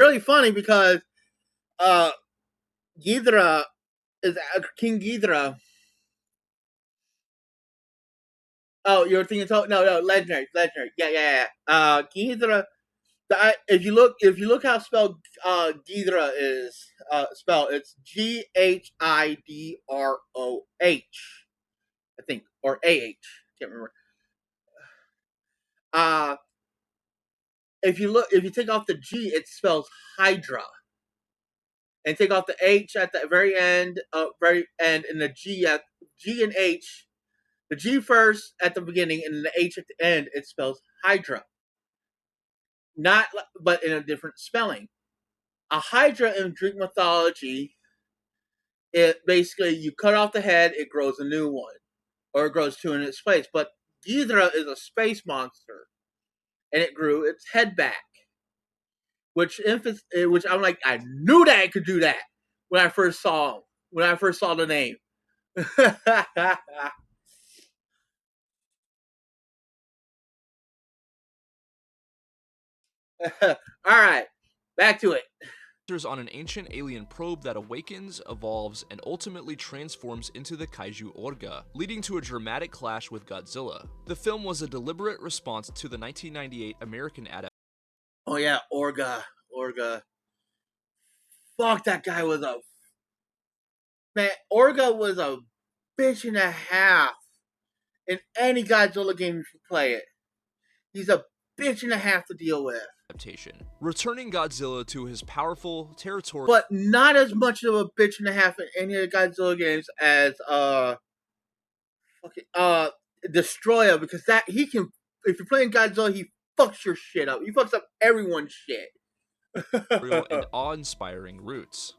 really funny because uh Ghidorah is King Ghidorah. Oh, you're thinking no, legendary. Yeah. Ghidorah. If you look how spelled Ghidorah is spelled, it'sGhidroh, I think, or can't remember. Uh if you take off the G, it spells Hydra, and take off the H at the very end, and the G and H, the G first at the beginning, and the H at the end. It spells Hydra, not but in a different spelling. A Hydra in Greek mythology, it basically you cut off the head, it grows a new one, or it grows two in its place. But Ghidorah is a space monster, and it grew its head back, which I'm like, I knew that it could do that when I first saw the name. All right, back to it. On an ancient alien probe that awakens, evolves, and ultimately transforms into the kaiju Orga, leading to a dramatic clash with Godzilla. The film was a deliberate response to the 1998 American adaptation. Oh yeah, Orga. Fuck, that guy was a man. Orga was a bitch and a half in any Godzilla game if you play it. He's a bitch and a half to deal with. Returning Godzilla to his powerful territory, but not as much of a bitch and a half in any of the Godzilla games as Destroyer, because that he can. If you're playing Godzilla, he fucks your shit up. He fucks up everyone's shit. and awe-inspiring roots.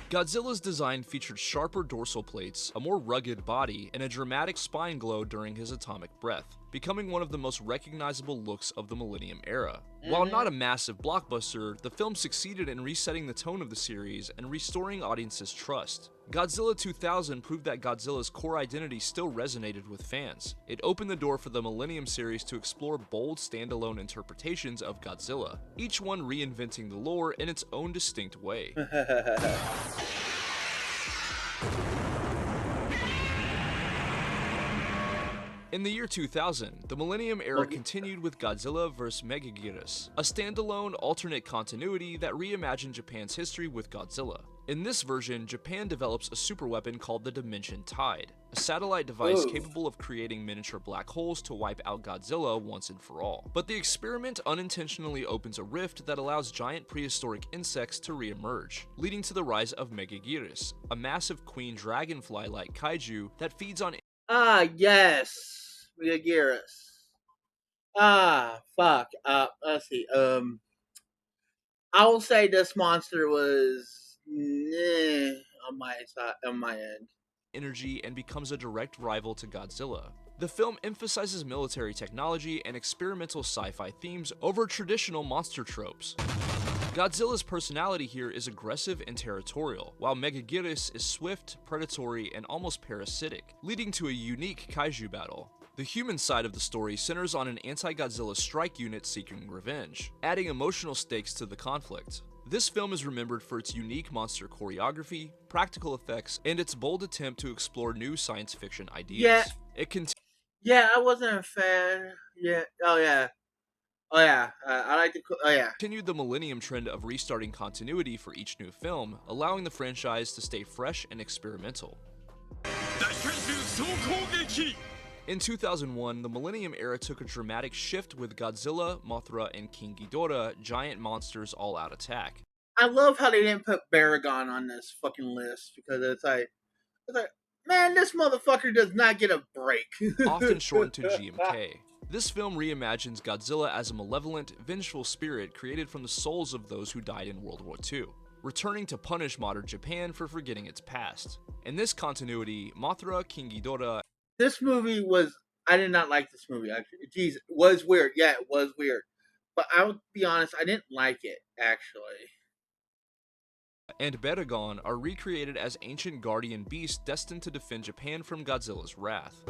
Godzilla's design featured sharper dorsal plates, a more rugged body, and a dramatic spine glow during his atomic breath, becoming one of the most recognizable looks of the Millennium era. While not a massive blockbuster, the film succeeded in resetting the tone of the series and restoring audiences' trust. Godzilla 2000 proved that Godzilla's core identity still resonated with fans. It opened the door for the Millennium series to explore bold standalone interpretations of Godzilla, each one reinventing the lore in its own distinct way. In the year 2000, the Millennium era continued with Godzilla vs. Megaguirus, a standalone alternate continuity that reimagined Japan's history with Godzilla. In this version, Japan develops a superweapon called the Dimension Tide, a satellite device capable of creating miniature black holes to wipe out Godzilla once and for all. But the experiment unintentionally opens a rift that allows giant prehistoric insects to re-emerge, leading to the rise of Megaguirus, a massive queen dragonfly-like kaiju that feeds on yes, Megaguirus. Fuck. Let's see. I will say this monster was on my side, on my end. Energy and becomes a direct rival to Godzilla. The film emphasizes military technology and experimental sci-fi themes over traditional monster tropes. Godzilla's personality here is aggressive and territorial, while Megaguirus is swift, predatory, and almost parasitic, leading to a unique kaiju battle. The human side of the story centers on an anti-Godzilla strike unit seeking revenge, adding emotional stakes to the conflict. This film is remembered for its unique monster choreography, practical effects, and its bold attempt to explore new science fiction ideas. Yeah, I wasn't a fan. Yeah. Oh yeah. I like the. Oh yeah. Continued the Millennium trend of restarting continuity for each new film, allowing the franchise to stay fresh and experimental. In 2001, the Millennium era took a dramatic shift with Godzilla, Mothra, and King Ghidorah, giant monsters all-out attack. I love how they didn't put Baragon on this fucking list, because it's like, man, this motherfucker does not get a break. Often shortened to GMK. This film reimagines Godzilla as a malevolent, vengeful spirit created from the souls of those who died in World War II, returning to punish modern Japan for forgetting its past. In this continuity, Mothra, King Ghidorah. This movie was, I did not like this movie, actually. Jeez, it was weird. Yeah, it was weird. But I will be honest, I didn't like it, actually. And Baragon are recreated as ancient guardian beasts destined to defend Japan from Godzilla's wrath.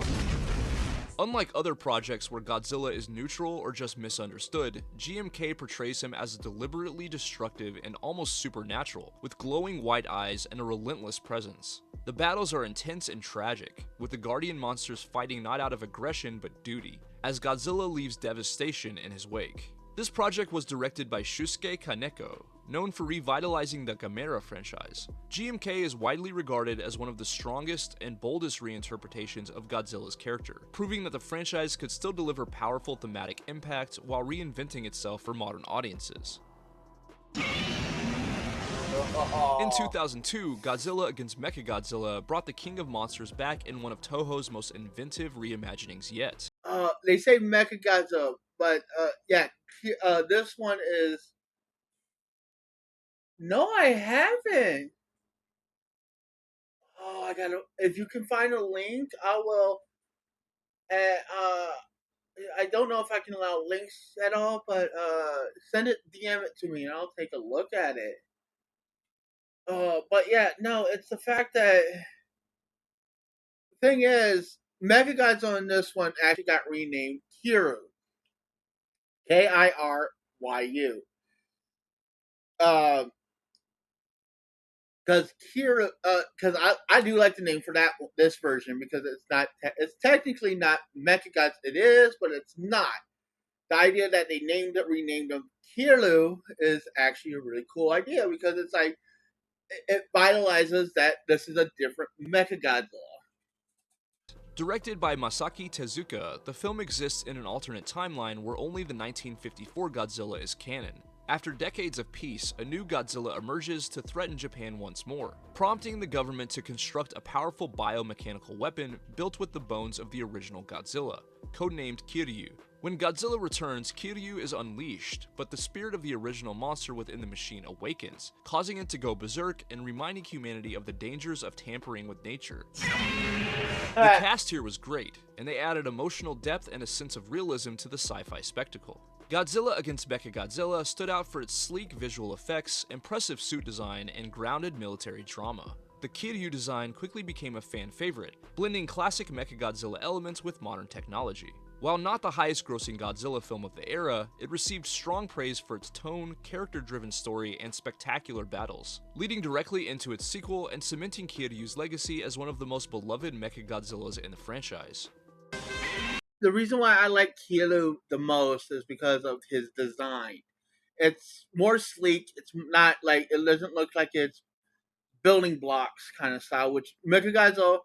Unlike other projects where Godzilla is neutral or just misunderstood, GMK portrays him as deliberately destructive and almost supernatural, with glowing white eyes and a relentless presence. The battles are intense and tragic, with the Guardian monsters fighting not out of aggression but duty, as Godzilla leaves devastation in his wake. This project was directed by Shusuke Kaneko, known for revitalizing the Gamera franchise. GMK is widely regarded as one of the strongest and boldest reinterpretations of Godzilla's character, proving that the franchise could still deliver powerful thematic impact while reinventing itself for modern audiences. In 2002, Godzilla vs. Mechagodzilla brought the King of Monsters back in one of Toho's most inventive reimaginings yet. They say Mechagodzilla, but yeah, this one is. No, I haven't. Oh, I gotta. If you can find a link, I will. I don't know if I can allow links at all, but send it, DM it to me, and I'll take a look at it. But yeah, no, it's the fact that the thing is, Mechagodzilla in this one actually got renamed Kiryu, Kiryu. Because Kira, because I do like the name for this version because it's technically not Mechagodzilla. It is, but it's not. The idea that they renamed him Kiryu is actually a really cool idea because it's like it vitalizes that this is a different Mechagodzilla. Directed by Masaki Tezuka, the film exists in an alternate timeline where only the 1954 Godzilla is canon. After decades of peace, a new Godzilla emerges to threaten Japan once more, prompting the government to construct a powerful biomechanical weapon built with the bones of the original Godzilla, codenamed Kiryu. When Godzilla returns, Kiryu is unleashed, but the spirit of the original monster within the machine awakens, causing it to go berserk and reminding humanity of the dangers of tampering with nature. The cast here was great, and they added emotional depth and a sense of realism to the sci-fi spectacle. Godzilla vs. Mechagodzilla stood out for its sleek visual effects, impressive suit design, and grounded military drama. The Kiryu design quickly became a fan favorite, blending classic Mechagodzilla elements with modern technology. While not the highest-grossing Godzilla film of the era, it received strong praise for its tone, character-driven story, and spectacular battles, leading directly into its sequel and cementing Kiryu's legacy as one of the most beloved Mechagodzillas in the franchise. The reason why I like Kiryu the most is because of his design. It's more sleek. It's not like it doesn't look like it's building blocks kind of style. Which Mechagodzilla,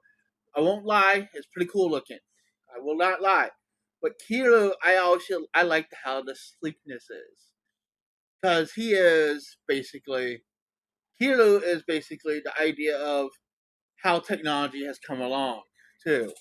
I won't lie, it's pretty cool looking. I will not lie. But Kiryu, I like how the sleekness is because Kiryu is basically the idea of how technology has come along too.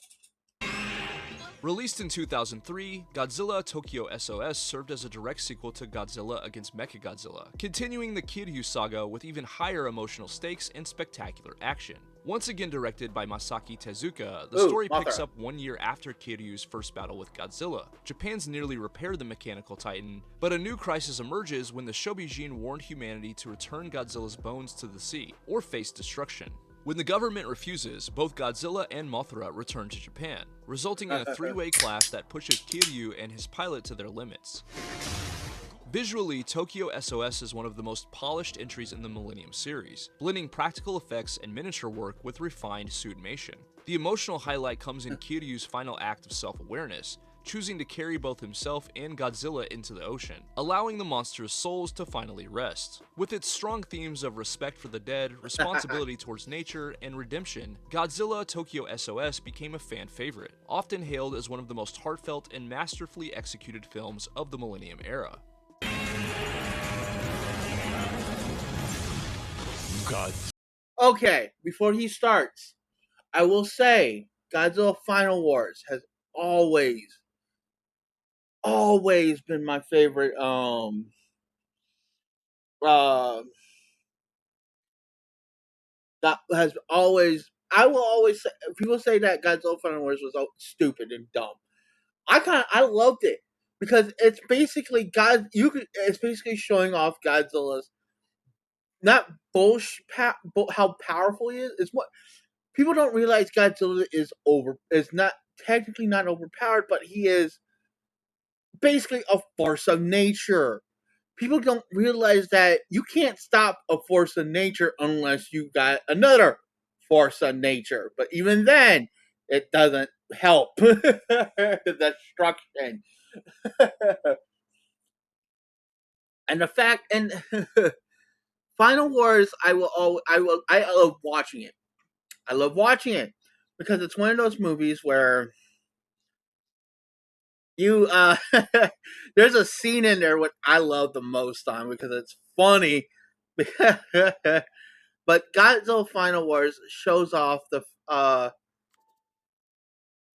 Released in 2003, Godzilla Tokyo SOS served as a direct sequel to Godzilla vs. Mechagodzilla, continuing the Kiryu saga with even higher emotional stakes and spectacular action. Once again directed by Masaki Tezuka, the story picks up 1 year after Kiryu's first battle with Godzilla. Japan's nearly repaired the mechanical titan, but a new crisis emerges when the Shobijin warned humanity to return Godzilla's bones to the sea, or face destruction. When the government refuses, both Godzilla and Mothra return to Japan, resulting in a three-way clash that pushes Kiryu and his pilot to their limits. Visually, Tokyo SOS is one of the most polished entries in the Millennium series, blending practical effects and miniature work with refined suitmation. The emotional highlight comes in Kiryu's final act of self-awareness, choosing to carry both himself and Godzilla into the ocean, allowing the monster's souls to finally rest. With its strong themes of respect for the dead, responsibility towards nature, and redemption, Godzilla Tokyo SOS became a fan favorite, often hailed as one of the most heartfelt and masterfully executed films of the Millennium era. God. Okay, before he starts, I will say Godzilla Final Wars has always been my favorite that has always I will always say people say that Godzilla Final Wars was stupid and dumb. I loved it because it's basically it's basically showing off Godzilla's not bullshit how powerful he is. It's what people don't realize Godzilla is not technically not overpowered, but he is basically a force of nature. People don't realize that you can't stop a force of nature unless you got another force of nature. But even then, it doesn't help the destruction. And the fact and Final Wars, I love watching it. I love watching it because it's one of those movies where you there's a scene in there what I love the most on because it's funny. But Godzilla Final Wars shows off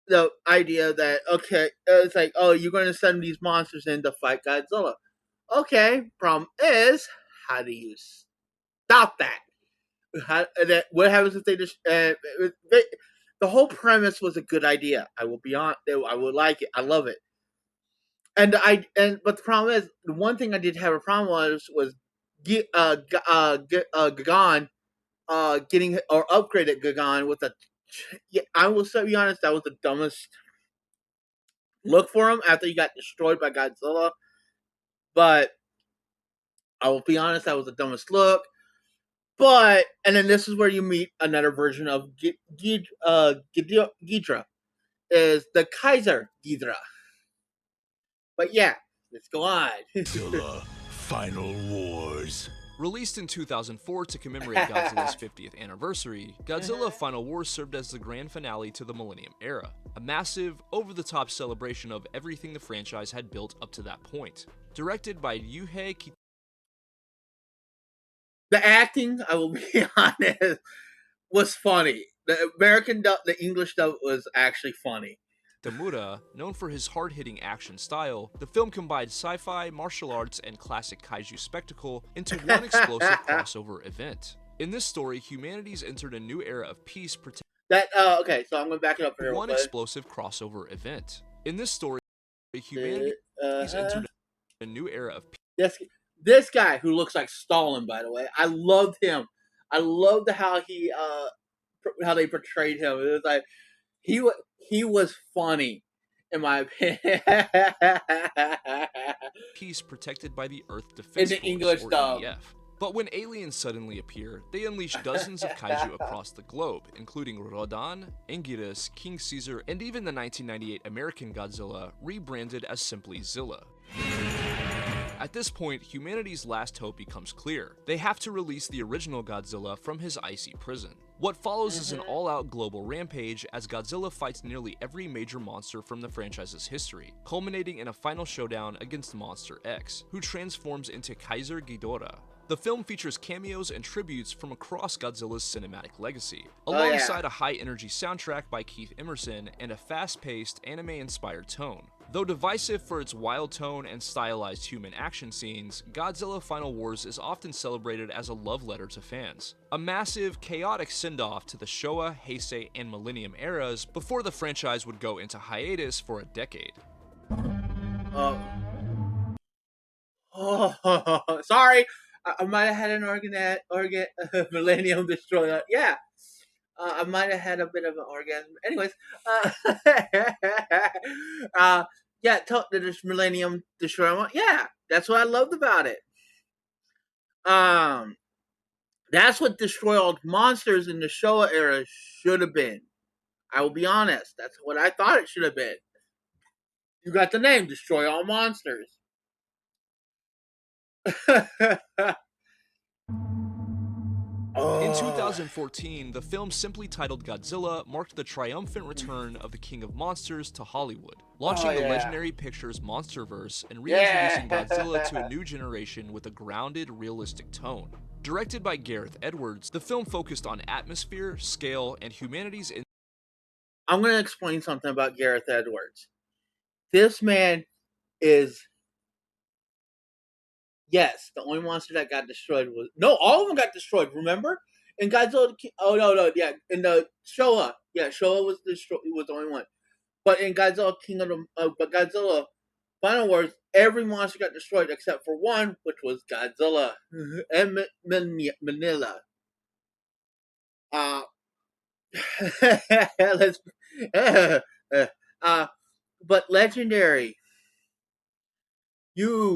the idea that okay, it's like, oh, you're going to send these monsters in to fight Godzilla. Okay, problem is, how do you stop that? What happens if they just the whole premise was a good idea. I will be on. I would like it. I love it. But the problem is, the one thing I did have a problem was Gagan getting or upgraded Gagan with a. Yeah, I will be honest. That was the dumbest look for him after he got destroyed by Godzilla. But I will be honest, that was the dumbest look. But and then this is where you meet another version of Ghidra, is the Kaiser Ghidra. But yeah, let's go on. Godzilla Final Wars. Released in 2004 to commemorate Godzilla's 50th anniversary, Godzilla Final Wars served as the grand finale to the Millennium Era, a massive, over-the-top celebration of everything the franchise had built up to that point. Directed by Yuhei Kitano. The acting, I will be honest, was funny. The American dub, the English dub was actually funny. Tamura, known for his hard-hitting action style, the film combined sci-fi, martial arts, and classic kaiju spectacle into one explosive crossover event. In this story, humanity's entered a new era of peace. Okay, so I'm going to back it up here. One explosive crossover event. In this story, humanity's entered a new era of peace. This guy who looks like Stalin, by the way, I loved him. I loved how they portrayed him. It was like he was funny, in my opinion. Peace protected by the Earth Defense in the Force, English or dub. EDF. But when aliens suddenly appear, they unleash dozens of kaiju across the globe, including Rodan, Anguirus, King Caesar, and even the 1998 American Godzilla, rebranded as simply Zilla. At this point, humanity's last hope becomes clear. They have to release the original Godzilla from his icy prison. What follows is an all-out global rampage as Godzilla fights nearly every major monster from the franchise's history, culminating in a final showdown against Monster X, who transforms into Kaiser Ghidorah. The film features cameos and tributes from across Godzilla's cinematic legacy, alongside a high-energy soundtrack by Keith Emerson and a fast-paced, anime-inspired tone. Though divisive for its wild tone and stylized human action scenes, Godzilla Final Wars is often celebrated as a love letter to fans. A massive, chaotic send-off to the Showa, Heisei, and Millennium eras before the franchise would go into hiatus for a decade. Sorry, I might have had an Millennium Destroyer. Yeah. I might have had a bit of an orgasm. Anyways, yeah, this Millennium Destroyer. Yeah, that's what I loved about it. That's what Destroy All Monsters in the Showa era should have been. I will be honest. That's what I thought it should have been. You got the name, Destroy All Monsters. In 2014, the film simply titled Godzilla marked the triumphant return of the King of Monsters to Hollywood, launching the legendary Pictures Monsterverse and reintroducing Godzilla to a new generation with a grounded, realistic tone. Directed by Gareth Edwards, the film focused on atmosphere, scale, and humanity's... I'm going to explain something about Gareth Edwards. This man is... Yes, the only monster that got destroyed was... No, all of them got destroyed, remember? In Godzilla... Oh, no, yeah. In the Showa. Yeah, Showa was the only one. But in Godzilla Godzilla Final Wars, every monster got destroyed except for one, which was Godzilla and Manila. Uh, but Legendary, you